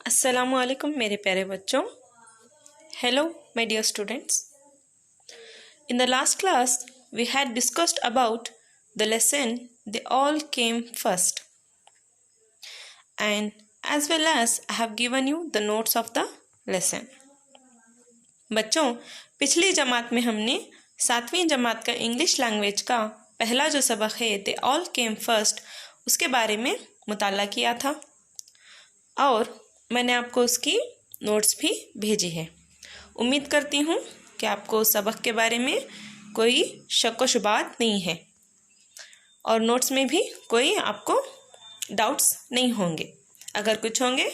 अस्सलामुअलैकुम मेरे प्यारे बच्चों. Hello my dear students. In the last class we had discussed about the lesson They All Came First, and as well as I have given you the notes of the lesson. बच्चों, पिछली जमात में हमने 7वीं जमात का English language का पहला जो सबक है They All Came First उसके बारे में मुताला किया था और मैंने आपको उसकी नोट्स भी भेजी है. उम्मीद करती हूँ कि आपको उस सबक के बारे में कोई शक व शुबात नहीं है और नोट्स में भी कोई आपको डाउट्स नहीं होंगे. अगर कुछ होंगे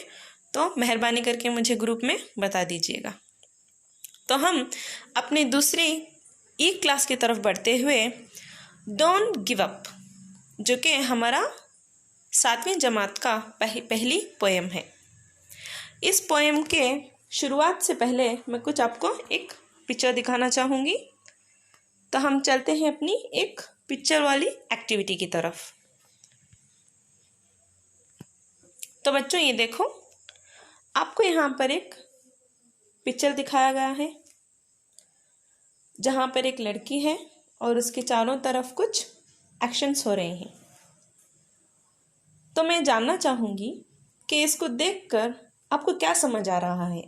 तो मेहरबानी करके मुझे ग्रुप में बता दीजिएगा. तो हम अपनी दूसरी ई क्लास की तरफ बढ़ते हुए डोंट गिव अप, जो कि हमारा 7वीं जमात का पहली पोएम है. इस पोएम के शुरुआत से पहले मैं कुछ आपको एक पिक्चर दिखाना चाहूँगी. तो हम चलते हैं अपनी एक पिक्चर वाली एक्टिविटी की तरफ. तो बच्चों ये देखो, आपको यहाँ पर एक पिक्चर दिखाया गया है जहाँ पर एक लड़की है और उसके चारों तरफ कुछ एक्शंस हो रहे हैं. तो मैं जानना चाहूँगी कि इसको देखकर आपको क्या समझ आ रहा है.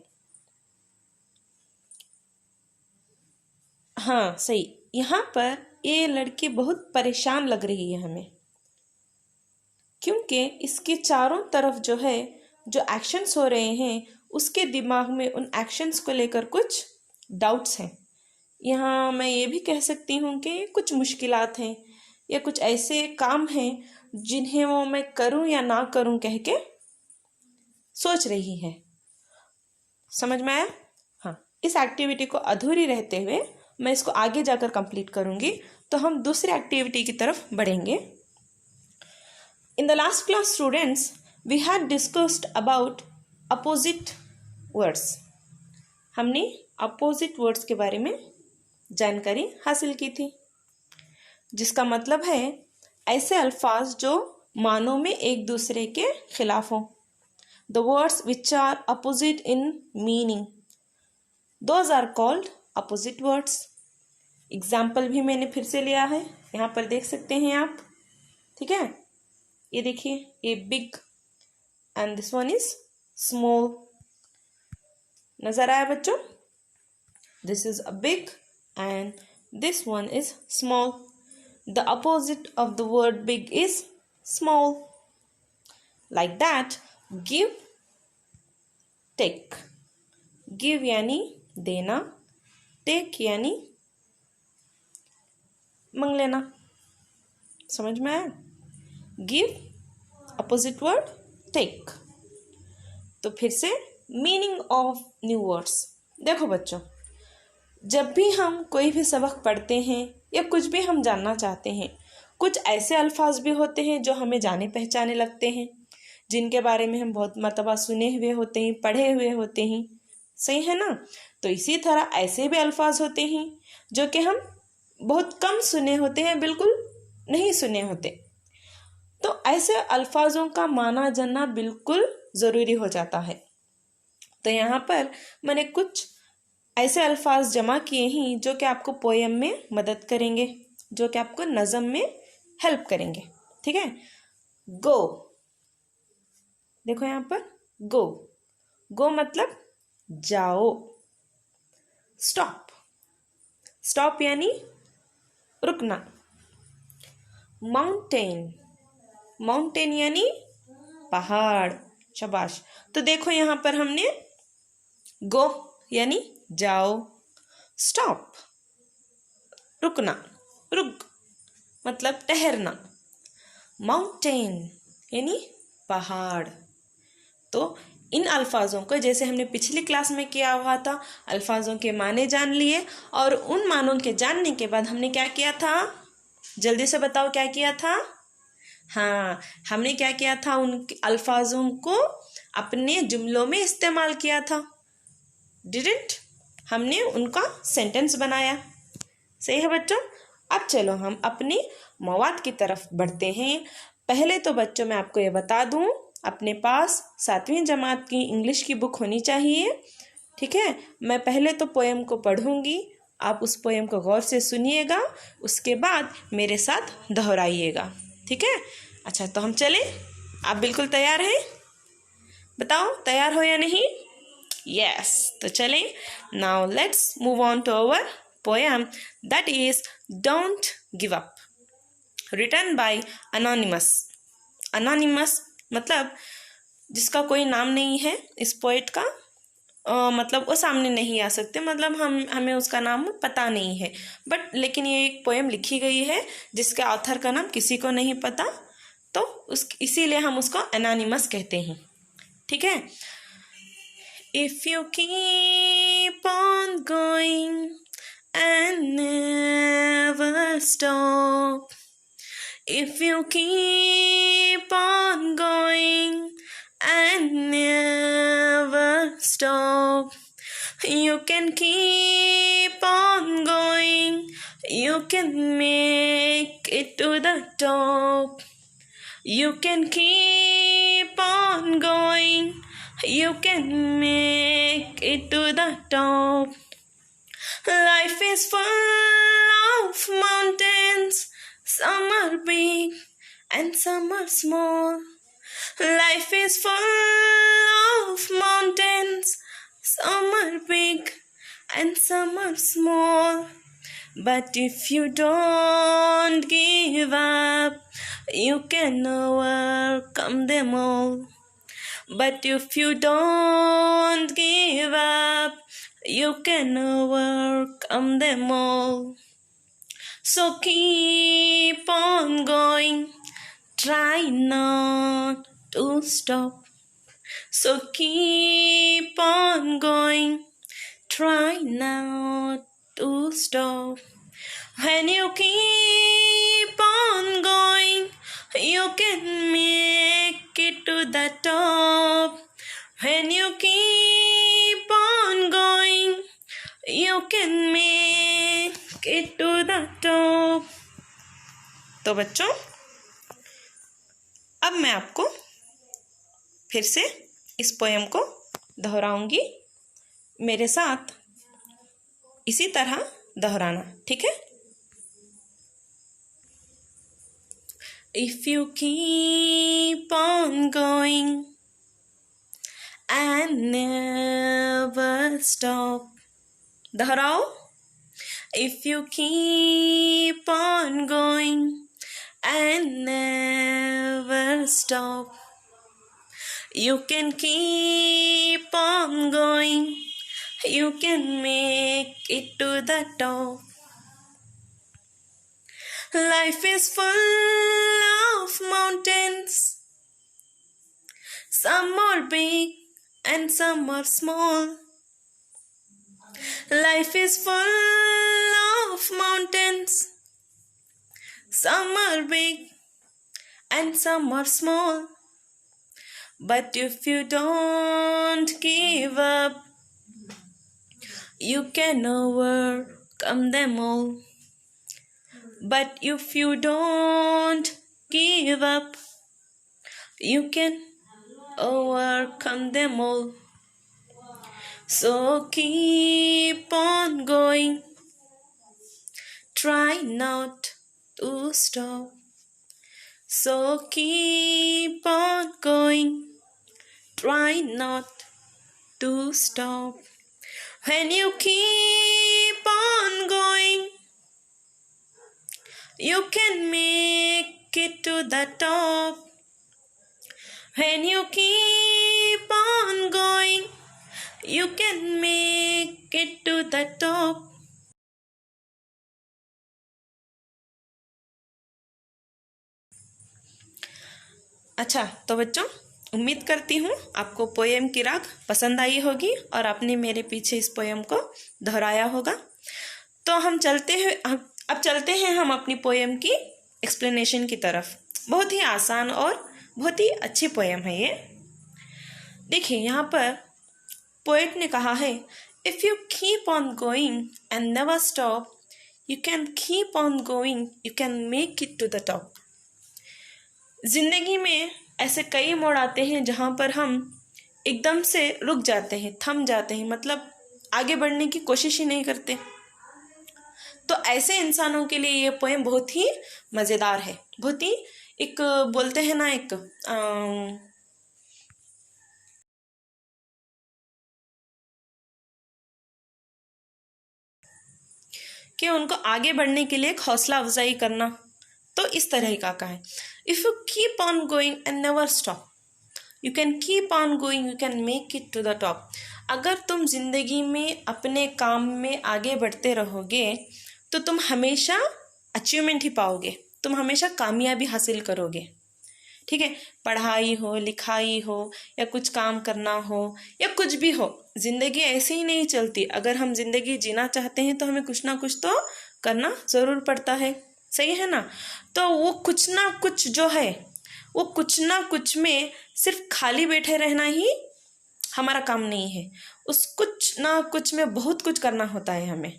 हाँ सही, यहाँ पर ये लड़की बहुत परेशान लग रही है हमें, क्योंकि इसके चारों तरफ जो है जो एक्शंस हो रहे हैं उसके दिमाग में उन एक्शंस को लेकर कुछ डाउट्स हैं. यहाँ मैं ये भी कह सकती हूँ कि कुछ मुश्किलात हैं या कुछ ऐसे काम हैं जिन्हें वो मैं करूँ या ना करूँ कह के सोच रही है. समझ में आया? हाँ, इस एक्टिविटी को अधूरी रहते हुए मैं इसको आगे जाकर कंप्लीट करूँगी. तो हम दूसरी एक्टिविटी की तरफ बढ़ेंगे. In the last class students we had discussed about opposite words. हमने अपोजिट वर्ड्स के बारे में जानकारी हासिल की थी, जिसका मतलब है ऐसे अल्फाज जो मानों में एक दूसरे के खिलाफ हों. The words which are opposite in meaning, those are called opposite words. Example भी मैंने फिर से लिया है, यहाँ पर देख सकते हैं आप. ठीक है, ये देखिए, ये big and this one is small. नजर आया बच्चों? This is a big and this one is small. The opposite of the word big is small. Like that, give, take. Give यानी देना, टेक यानी मांग लेना. समझ में आया? Give opposite word take. तो फिर से मीनिंग ऑफ न्यू वर्ड्स. देखो बच्चों, जब भी हम कोई भी सबक पढ़ते हैं या कुछ भी हम जानना चाहते हैं, कुछ ऐसे अल्फाज भी होते हैं जो हमें जाने पहचाने लगते हैं, जिनके बारे में हम बहुत मर्तबा सुने हुए होते हैं, पढ़े हुए होते हैं. सही है ना? तो इसी तरह ऐसे भी अल्फाज होते हैं जो कि हम बहुत कम सुने होते हैं, बिल्कुल नहीं सुने होते. तो ऐसे अल्फाजों का माना जानना बिल्कुल ज़रूरी हो जाता है. तो यहाँ पर मैंने कुछ ऐसे अल्फाज जमा किए हैं जो कि आपको पोएम में मदद करेंगे, जो कि आपको नज़म में हेल्प करेंगे. ठीक है. गो. देखो यहाँ पर गो. गो मतलब जाओ. स्टॉप. स्टॉप यानी रुकना. माउंटेन. माउंटेन यानी पहाड़. शाबाश. तो देखो यहाँ पर हमने गो यानी जाओ, स्टॉप रुकना, रुक मतलब ठहरना, माउंटेन यानी पहाड़. तो इन अल्फाजों को जैसे हमने पिछली क्लास में किया हुआ था, अल्फाजों के माने जान लिए और उन मानों के जानने के बाद हमने क्या किया था? जल्दी से बताओ क्या किया था? हाँ, हमने क्या किया था? उन अल्फाजों को अपने जुमलों में इस्तेमाल किया था. डिडंट? हमने उनका सेंटेंस बनाया. सही है बच्चों? अब चलो हम अपनी मवाद की तरफ बढ़ते हैं. पहले तो बच्चों मैं आपको ये बता दूं, अपने पास 7वीं जमात की इंग्लिश की बुक होनी चाहिए। ठीक है, मैं पहले तो पोएम को पढ़ूंगी, आप उस पोएम को गौर से सुनिएगा, उसके बाद मेरे साथ दोहराइएगा। ठीक है, अच्छा तो हम चलें। आप बिल्कुल तैयार हैं? बताओ तैयार हो या नहीं? यस, तो चलें। Now let's move on to our poem that is don't give up, written by anonymous. Anonymous मतलब जिसका कोई नाम नहीं है, इस पोएट का मतलब वो सामने नहीं आ सकते, मतलब हमें उसका नाम पता नहीं है, बट लेकिन ये एक पोएम लिखी गई है जिसके ऑथर का नाम किसी को नहीं पता, तो इसीलिए हम उसको एनोनिमस कहते हैं। ठीक है, if you keep on going and never stop, if you keep on going and never stop, you can keep on going, you can make it to the top. You can keep on going, you can make it to the top. Life is full of mountains, some are big and some are small. Life is full of mountains, some are big and some are small. But if you don't give up, you can overcome them all. But if you don't give up, you can overcome them all. So keep on going, try not to stop. So keep on going, try not to stop. When you keep on going, you can make it to the top. When you keep on going, you can make it to the top. तो बच्चों, अब मैं आपको फिर से इस poem को दोहराऊंगी, मेरे साथ इसी तरह दोहराना। ठीक है? If you keep on going and never stop, दोहराओ। If you keep on going and never stop, you can keep on going, you can make it to the top. Life is full of mountains, some are big and some are small. Life is full of mountains, some are big and some are small. But if you don't give up, you can overcome them all. But if you don't give up, you can overcome them all. So keep on going, try not to stop. So keep on going, try not to stop. When you keep on going, you can make it to the top. When you keep on going, you can make it to the top. अच्छा, तो बच्चों, उम्मीद करती हूँ आपको poem की राग पसंद आई होगी और आपने मेरे पीछे इस पोएम को दोहराया होगा। तो हम अब चलते हैं हम अपनी पोएम की एक्सप्लेनेशन की तरफ। बहुत ही आसान और बहुत ही अच्छी पोएम है ये। देखिए, यहाँ पर पोएट ने कहा है, if you keep on going and never stop, you can keep on going, you can make it to the top. जिंदगी में ऐसे कई मोड़ आते हैं जहाँ पर हम एकदम से रुक जाते हैं, थम जाते हैं, मतलब आगे बढ़ने की कोशिश ही नहीं करते। तो ऐसे इंसानों के लिए ये पोएम बहुत ही मज़ेदार है, बहुत ही एक बोलते हैं ना एक कि उनको आगे बढ़ने के लिए एक हौसला अफजाई करना। तो इस तरह का है, if you keep on going and never stop, you can keep on going, you can make it to the top. अगर तुम जिंदगी में अपने काम में आगे बढ़ते रहोगे तो तुम हमेशा अचीवमेंट ही पाओगे, तुम हमेशा कामयाबी हासिल करोगे। ठीक है, पढ़ाई हो, लिखाई हो, या कुछ काम करना हो, या कुछ भी हो, जिंदगी ऐसे ही नहीं चलती। अगर हम जिंदगी जीना चाहते हैं तो हमें कुछ ना कुछ तो करना ज़रूर पड़ता है, सही है ना। तो वो कुछ ना कुछ जो है, वो कुछ ना कुछ में सिर्फ खाली बैठे रहना ही हमारा काम नहीं है, उस कुछ ना कुछ में बहुत कुछ करना होता है हमें।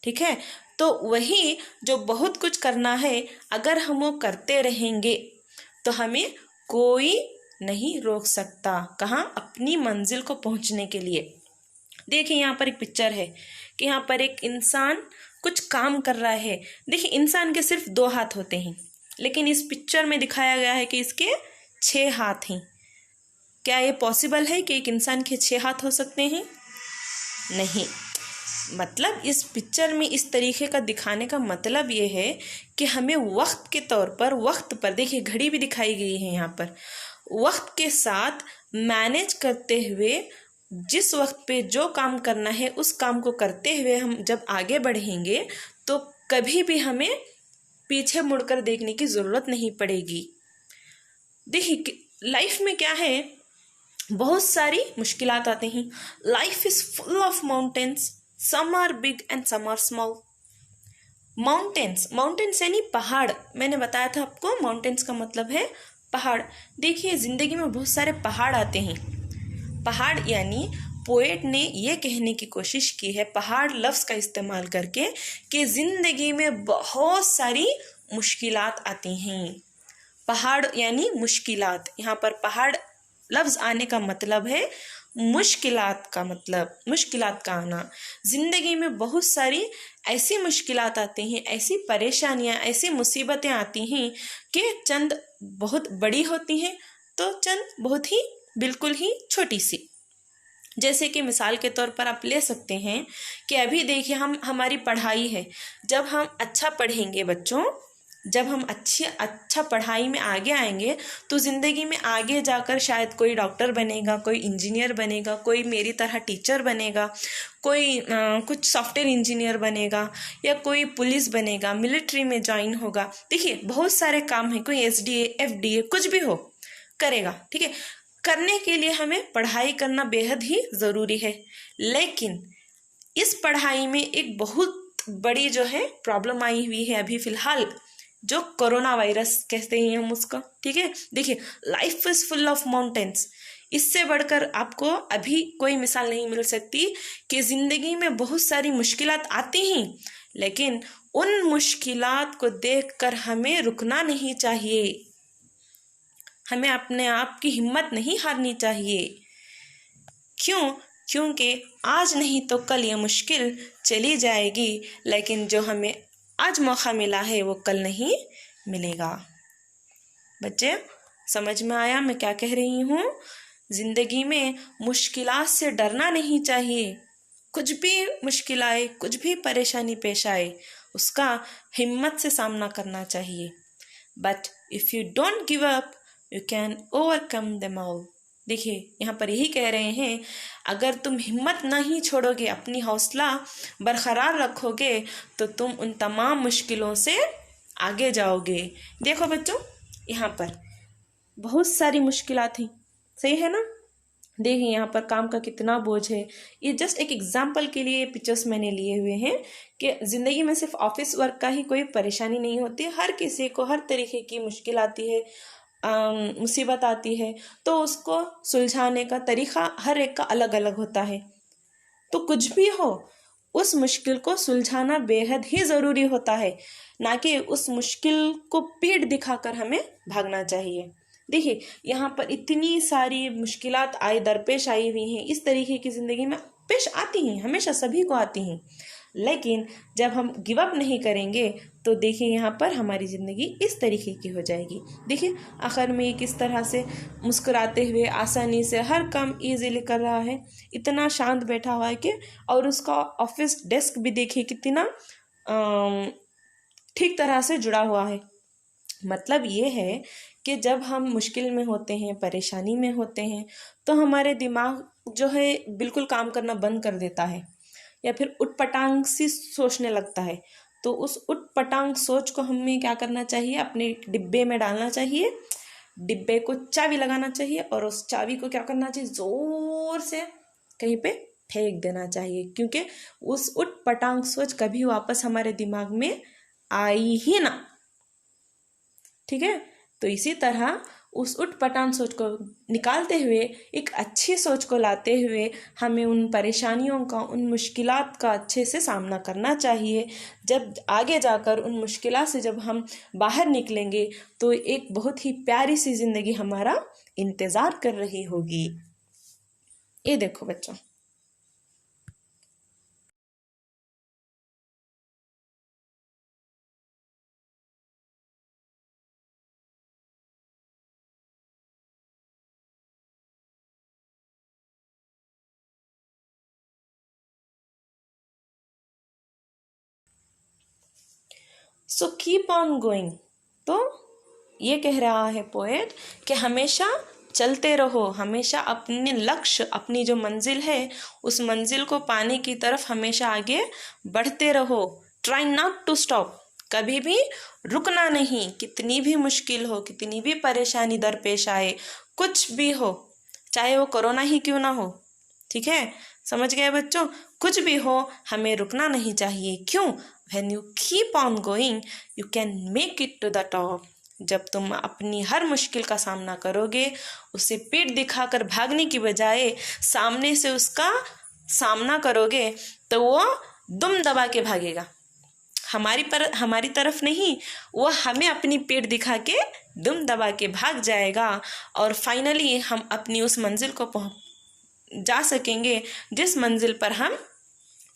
ठीक है, तो वही जो बहुत कुछ करना है, अगर हम वो करते रहेंगे तो हमें कोई नहीं रोक सकता, कहाँ, अपनी मंजिल को पहुंचने के लिए। देखिए यहाँ पर एक पिक्चर है कि यहाँ पर एक इंसान कुछ काम कर रहा है। देखिए इंसान के सिर्फ 2 हाथ होते हैं, लेकिन इस पिक्चर में दिखाया गया है कि इसके 6 हाथ हैं। क्या ये पॉसिबल है कि एक इंसान के 6 हाथ हो सकते हैं? नहीं। मतलब इस पिक्चर में इस तरीके का दिखाने का मतलब ये है कि हमें वक्त के तौर पर, वक्त पर, देखिए घड़ी भी दिखाई गई है यहाँ पर, वक्त के साथ मैनेज करते हुए जिस वक्त पे जो काम करना है उस काम को करते हुए हम जब आगे बढ़ेंगे तो कभी भी हमें पीछे मुड़कर देखने की ज़रूरत नहीं पड़ेगी। देखिए लाइफ में क्या है, बहुत सारी मुश्किलात आते हैं। Life is full of mountains, some are big and some are small. Mountains, mountains यानी पहाड़, मैंने बताया था आपको माउंटेन्स का मतलब है पहाड़। देखिए ज़िंदगी में बहुत सारे पहाड़ आते हैं। पहाड़ यानी पोएट ने ये कहने की कोशिश की है पहाड़ लफ्ज़ का इस्तेमाल करके कि ज़िंदगी में बहुत सारी मुश्किलात आती हैं। पहाड़ यानी मुश्किलात, यहाँ पर पहाड़ लफ्ज़ आने का मतलब है मुश्किलात का, मतलब मुश्किलात का आना। ज़िंदगी में बहुत सारी ऐसी मुश्किलात आती हैं, ऐसी परेशानियाँ, ऐसी मुसीबतें आती हैं कि चंद बहुत बड़ी होती हैं तो चंद बहुत ही बिल्कुल ही छोटी सी। जैसे कि मिसाल के तौर पर आप ले सकते हैं कि अभी देखिए हमारी पढ़ाई है, जब हम अच्छा पढ़ेंगे बच्चों, जब हम अच्छा पढ़ाई में आगे आएंगे तो ज़िंदगी में आगे जाकर शायद कोई डॉक्टर बनेगा, कोई इंजीनियर बनेगा, कोई मेरी तरह टीचर बनेगा, कोई कुछ सॉफ्टवेयर इंजीनियर बनेगा, या कोई पुलिस बनेगा, मिलिट्री में ज्वाइन होगा। देखिए बहुत सारे काम हैं, कोई SDA FDA कुछ भी हो करेगा। ठीक है, करने के लिए हमें पढ़ाई करना बेहद ही ज़रूरी है। लेकिन इस पढ़ाई में एक बहुत बड़ी जो है प्रॉब्लम आई हुई है अभी फ़िलहाल, जो कोरोना वायरस कहते हैं हम उसको। ठीक है, देखिए life is full of mountains, इससे बढ़कर आपको अभी कोई मिसाल नहीं मिल सकती कि ज़िंदगी में बहुत सारी मुश्किलात आती हैं, लेकिन उन मुश्किलात को देखकर हमें रुकना नहीं चाहिए, हमें अपने आप की हिम्मत नहीं हारनी चाहिए। क्योंकि आज नहीं तो कल ये मुश्किल चली जाएगी, लेकिन जो हमें आज मौका मिला है वो कल नहीं मिलेगा। बच्चे समझ में आया मैं क्या कह रही हूँ? ज़िंदगी में मुश्किलात से डरना नहीं चाहिए। कुछ भी मुश्किल आए, कुछ भी परेशानी पेश आए, उसका हिम्मत से सामना करना चाहिए। But if you don't give up you can overcome them all. देखिए यहाँ पर यही कह रहे हैं, अगर तुम हिम्मत नहीं छोड़ोगे, अपनी हौसला बरकरार रखोगे तो तुम उन तमाम मुश्किलों से आगे जाओगे। देखो बच्चों यहाँ पर बहुत सारी मुश्किलात थी, सही है ना। देखिए यहाँ पर काम का कितना बोझ है। ये जस्ट एक एग्जाम्पल के लिए पिक्चर्स मैंने लिए हुए हैं कि ज़िंदगी में सिर्फ ऑफिस वर्क का ही कोई परेशानी नहीं होती, हर किसी को हर तरीके की मुश्किल आती है, मुसीबत आती है, तो उसको सुलझाने का तरीक़ा हर एक का अलग अलग होता है। तो कुछ भी हो, उस मुश्किल को सुलझाना बेहद ही ज़रूरी होता है, ना कि उस मुश्किल को पीठ दिखाकर हमें भागना चाहिए। देखिए यहाँ पर इतनी सारी मुश्किलात दरपेश आई हुई हैं, इस तरीके की ज़िंदगी में पेश आती हैं, हमेशा सभी को आती हैं। लेकिन जब हम गिव अप नहीं करेंगे तो देखिए यहाँ पर हमारी ज़िंदगी इस तरीके की हो जाएगी। देखिए आखिर में ये किस तरह से मुस्कुराते हुए आसानी से हर काम ईजीली कर रहा है, इतना शांत बैठा हुआ है कि, और उसका ऑफिस डेस्क भी देखिए कितना ठीक तरह से जुड़ा हुआ है। मतलब ये है कि जब हम मुश्किल में होते हैं, परेशानी में होते हैं, तो हमारे दिमाग जो है बिल्कुल काम करना बंद कर देता है या फिर उटपटांग सी सोचने लगता है। तो उस उटपटांग सोच को हमें क्या करना चाहिए, अपने डिब्बे में डालना चाहिए, डिब्बे को चाबी लगाना चाहिए और उस चाबी को क्या करना चाहिए, ज़ोर से कहीं पे फेंक देना चाहिए, क्योंकि उस उटपटांग सोच कभी वापस हमारे दिमाग में आई ही ना। ठीक है, तो इसी तरह उस उटपटांग सोच को निकालते हुए एक अच्छी सोच को लाते हुए हमें उन परेशानियों का, उन मुश्किलात का अच्छे से सामना करना चाहिए। जब आगे जाकर उन मुश्किलात से जब हम बाहर निकलेंगे तो एक बहुत ही प्यारी सी ज़िंदगी हमारा इंतज़ार कर रही होगी। ये देखो बच्चों, सो कीप ऑन गोइंग। तो ये कह रहा है पोएट कि हमेशा चलते रहो, हमेशा अपने लक्ष्य, अपनी जो मंजिल है उस मंजिल को पाने की तरफ हमेशा आगे बढ़ते रहो। ट्राई नॉट टू स्टॉप, कभी भी रुकना नहीं, कितनी भी मुश्किल हो, कितनी भी परेशानी दरपेश आए, कुछ भी हो, चाहे वो कोरोना ही क्यों ना हो। ठीक है, समझ गए बच्चों, कुछ भी हो हमें रुकना नहीं चाहिए। क्यों? When you keep on going you can make it to the top. जब तुम अपनी हर मुश्किल का सामना करोगे, उसे पीठ दिखाकर भागने की बजाय सामने से उसका सामना करोगे, तो वो दुम दबा के भागेगा, हमारी तरफ नहीं, वो हमें अपनी पीठ दिखा के दुम दबा के भाग जाएगा और फाइनली हम अपनी उस मंजिल को जा सकेंगे जिस मंजिल पर हम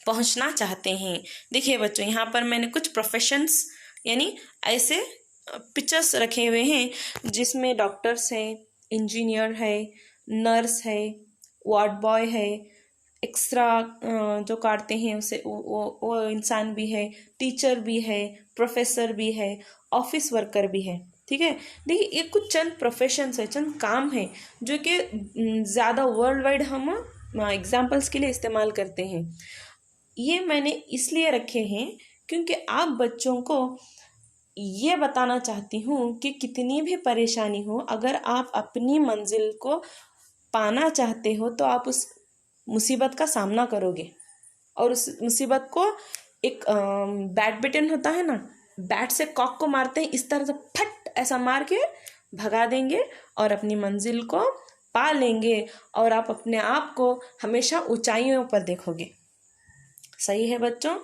पहुंचना चाहते हैं। देखिए बच्चों, यहाँ पर मैंने कुछ प्रोफेशंस यानी ऐसे पिक्चर्स रखे हुए हैं जिसमें डॉक्टर्स है, इंजीनियर है, नर्स है, वार्ड बॉय है, एक्स्ट्रा जो काटते हैं उसे वो इंसान भी है, टीचर भी है, प्रोफेसर भी है, ऑफिस वर्कर भी है। ठीक है, देखिए ये कुछ चंद प्रोफेशंस है, चंद काम है जो कि ज़्यादा वर्ल्ड वाइड हम एग्जाम्पल्स के लिए इस्तेमाल करते हैं। ये मैंने इसलिए रखे हैं क्योंकि आप बच्चों को ये बताना चाहती हूँ कि कितनी भी परेशानी हो, अगर आप अपनी मंजिल को पाना चाहते हो तो आप उस मुसीबत का सामना करोगे और उस मुसीबत को एक बैडमिंटन होता है ना, बैट से कॉक को मारते हैं, इस तरह से फट ऐसा मार के भगा देंगे और अपनी मंजिल को पा लेंगे और आप अपने आप को हमेशा ऊंचाइयों पर देखोगे। सही है बच्चों,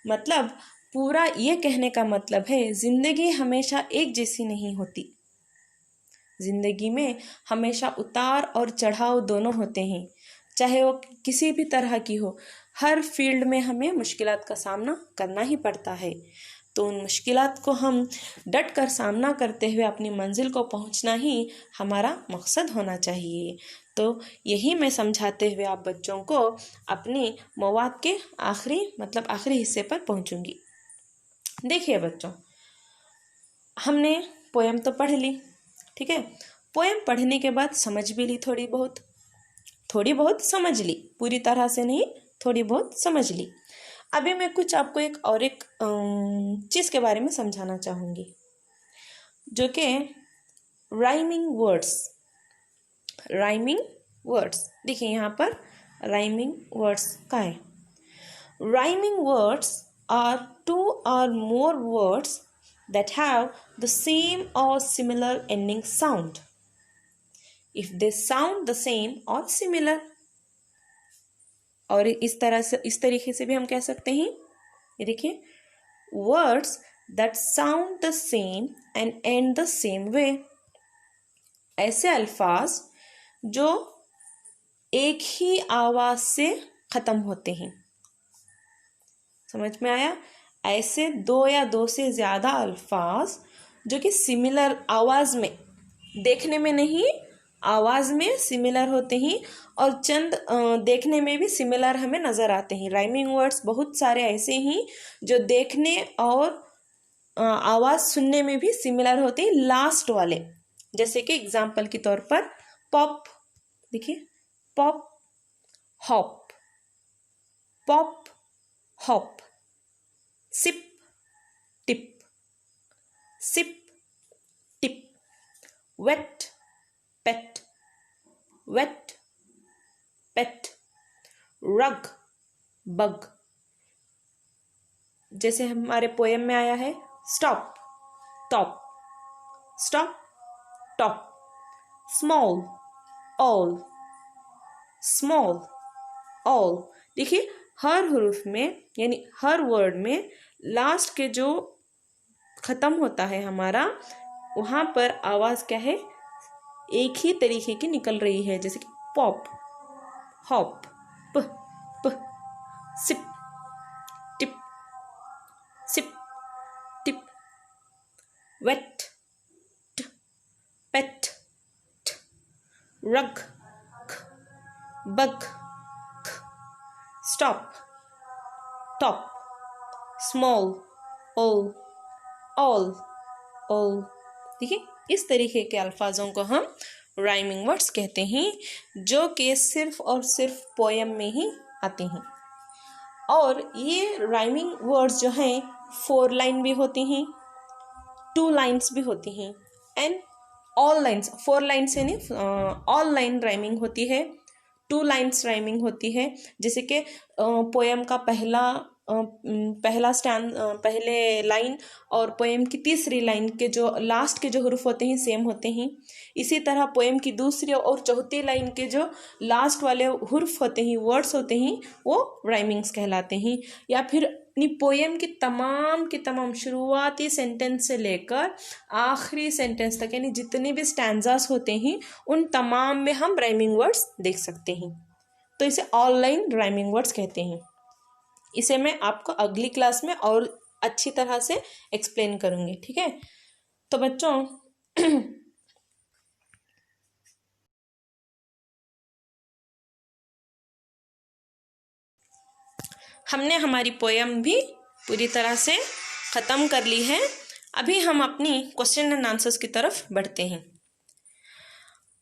मतलब पूरा ये कहने का मतलब है जिंदगी हमेशा एक जैसी नहीं होती, जिंदगी में हमेशा उतार और चढ़ाव दोनों होते हैं, चाहे वो किसी भी तरह की हो। हर फील्ड में हमें मुश्किलात का सामना करना ही पड़ता है, तो उन मुश्किलात को हम डट कर सामना करते हुए अपनी मंजिल को पहुंचना ही हमारा मकसद होना चाहिए। तो यही मैं समझाते हुए आप बच्चों को अपनी मवाद के आखिरी हिस्से पर पहुंचूंगी। देखिए बच्चों, हमने पोएम तो पढ़ ली, ठीक है, पोएम पढ़ने के बाद समझ भी ली, थोड़ी बहुत समझ ली, पूरी तरह से नहीं, थोड़ी बहुत समझ ली। अभी मैं कुछ आपको एक चीज़ के बारे में समझाना चाहूँगी, जो कि राइमिंग वर्ड्स। देखिए यहाँ पर राइमिंग वर्ड्स का है। Rhyming words are 2 or more words that have the same or similar ending sound if they sound the same or similar। और इस तरीके से भी हम कह सकते हैं, ये देखिए, words that sound the same and end the same way ऐसे अल्फाज जो एक ही आवाज से खत्म होते हैं। समझ में आया? ऐसे दो या दो से ज्यादा अल्फाज जो कि सिमिलर आवाज में, देखने में नहीं, आवाज में सिमिलर होते हैं और चंद देखने में भी सिमिलर हमें नजर आते हैं। राइमिंग वर्ड्स बहुत सारे ऐसे ही जो देखने और आवाज सुनने में भी सिमिलर होते हैं, लास्ट वाले। जैसे कि एग्जाम्पल के तौर पर पॉप, देखिए pop hop, pop hop, sip tip, sip tip, wet pet, wet pet, rug bug. जैसे हमारे पोएम में आया है stop top, stop top, small all, small all. देखिए हर हुरूफ में यानी हर वर्ड में लास्ट के जो खत्म होता है हमारा, वहां पर आवाज क्या है, एक ही तरीके की निकल रही है। जैसे कि पॉप हॉप, प प, sip tip, sip tip, wait ट, पेट ट, रग ख, बग ख, stop top, small all, all all. देखिए इस तरीके के अल्फाजों को हम राइमिंग वर्ड्स कहते हैं जो कि सिर्फ और सिर्फ पोएम में ही आते हैं। और ये राइमिंग वर्ड्स जो हैं 4 लाइन भी होती हैं, 2 लाइन्स भी होती हैं एंड ऑल लाइन्स। 4 लाइन से नहीं, ऑल लाइन राइमिंग होती है, 2 लाइन्स राइमिंग होती है। जैसे कि पोएम का पहले लाइन और पोएम की तीसरी लाइन के जो लास्ट के जो हुरूफ होते हैं सेम होते हैं। इसी तरह पोएम की दूसरी और चौथी लाइन के जो लास्ट वाले हुरूफ होते हैं, वर्ड्स होते हैं, वो राइमिंग्स कहलाते हैं। या फिर अपनी पोएम की तमाम शुरुआती सेंटेंस से लेकर आखिरी सेंटेंस तक यानी जितने भी स्टैंजास होते हैं उन तमाम में हम राइमिंग वर्ड्स देख सकते हैं। तो इसे ऑनलाइन राइमिंग वर्ड्स कहते हैं। इसे मैं आपको अगली क्लास में और अच्छी तरह से एक्सप्लेन करूंगी, ठीक है? तो बच्चों हमने हमारी पोएम भी पूरी तरह से ख़त्म कर ली है। अभी हम अपनी क्वेश्चन एंड आंसर्स की तरफ बढ़ते हैं।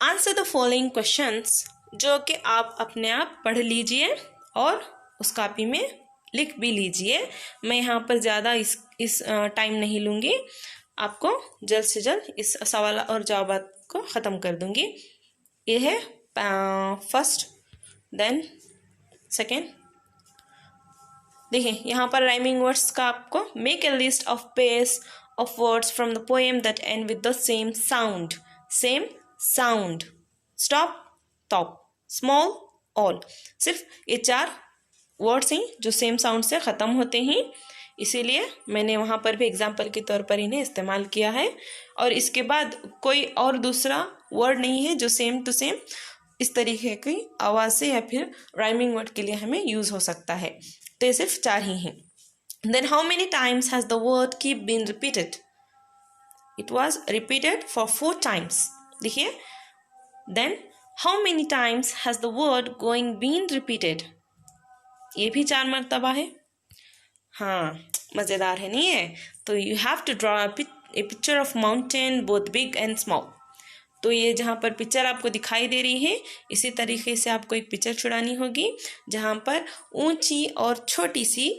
आंसर द फॉलोइंग क्वेश्चंस, जो कि आप अपने आप पढ़ लीजिए और उस कॉपी में लिख भी लीजिए। मैं यहाँ पर ज़्यादा इस टाइम नहीं लूँगी, आपको जल्द से जल्द इस सवाल और जवाब को ख़त्म कर दूँगी। ये है फर्स्ट, देन सेकेंड। देखिए यहाँ पर राइमिंग वर्ड्स का आपको make a list of pairs of words from the poem that and with the same sound, same sound, stop top, small all. सिर्फ ये 4 वर्ड्स हैं जो सेम साउंड से ख़त्म होते हैं, इसीलिए मैंने वहाँ पर भी एग्जाम्पल के तौर पर इन्हें इस्तेमाल किया है। और इसके बाद कोई और दूसरा वर्ड नहीं है जो सेम टू सेम इस तरीके की आवाज़ से या फिर राइमिंग वर्ड के लिए हमें यूज़ हो सकता है। तो ये सिर्फ 4 ही हैं। Then how many times has the word keep been repeated? It was repeated for 4 times। देखिए, then how many times has the word going been repeated? ये भी 4 मरतबा है। हाँ, मज़ेदार है नहीं है? तो you have to draw a picture of mountain both big and small. तो ये जहाँ पर पिक्चर आपको दिखाई दे रही है, इसी तरीके से आपको एक पिक्चर छुड़ानी होगी जहाँ पर ऊंची और छोटी सी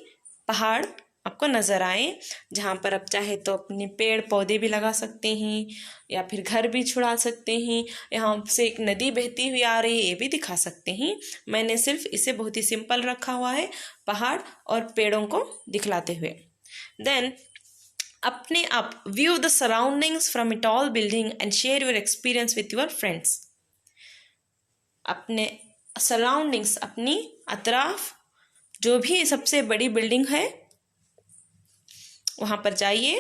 पहाड़ आपको नज़र आए, जहाँ पर आप चाहे तो अपने पेड़ पौधे भी लगा सकते हैं या फिर घर भी छुड़ा सकते हैं। यहाँ से एक नदी बहती हुई आ रही है, ये भी दिखा सकते हैं। मैंने सिर्फ इसे बहुत ही सिंपल रखा हुआ है, पहाड़ और पेड़ों को दिखलाते हुए। देन अपने आप view the surroundings from a tall building and share your experience with your friends. अपने सराउंडिंग्स, अपनी अतराफ जो भी सबसे बड़ी बिल्डिंग है वहाँ पर जाइए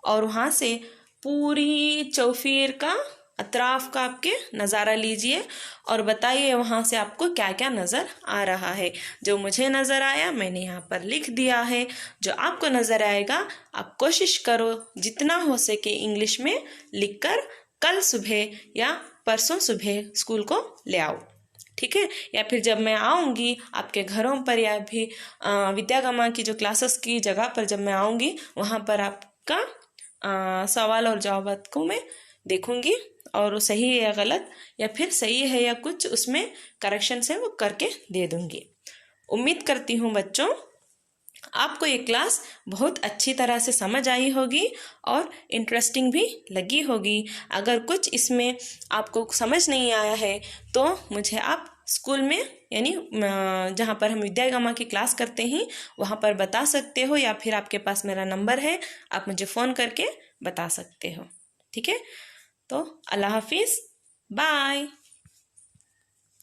और वहाँ से पूरी चौफीर का अतराफ का आपके नज़ारा लीजिए और बताइए वहाँ से आपको क्या क्या नज़र आ रहा है। जो मुझे नज़र आया मैंने यहाँ पर लिख दिया है। जो आपको नज़र आएगा आप कोशिश करो जितना हो सके इंग्लिश में लिखकर कल सुबह या परसों सुबह स्कूल को ले आओ, ठीक है। या फिर जब मैं आऊँगी आपके घरों पर या भी विद्यागमा की जो क्लासेस की जगह पर जब मैं आऊँगी वहाँ पर आपका सवाल और जवाब को मैं देखूँगी और वो सही है या गलत या फिर सही है या कुछ उसमें करेक्शन है वो करके दे दूँगी। उम्मीद करती हूँ बच्चों आपको ये क्लास बहुत अच्छी तरह से समझ आई होगी और इंटरेस्टिंग भी लगी होगी। अगर कुछ इसमें आपको समझ नहीं आया है तो मुझे आप स्कूल में यानी जहाँ पर हम विद्यागमा की क्लास करते हैं वहाँ पर बता सकते हो या फिर आपके पास मेरा नंबर है, आप मुझे फ़ोन करके बता सकते हो, ठीक है। तो अल्लाह हाफिज़, बाय।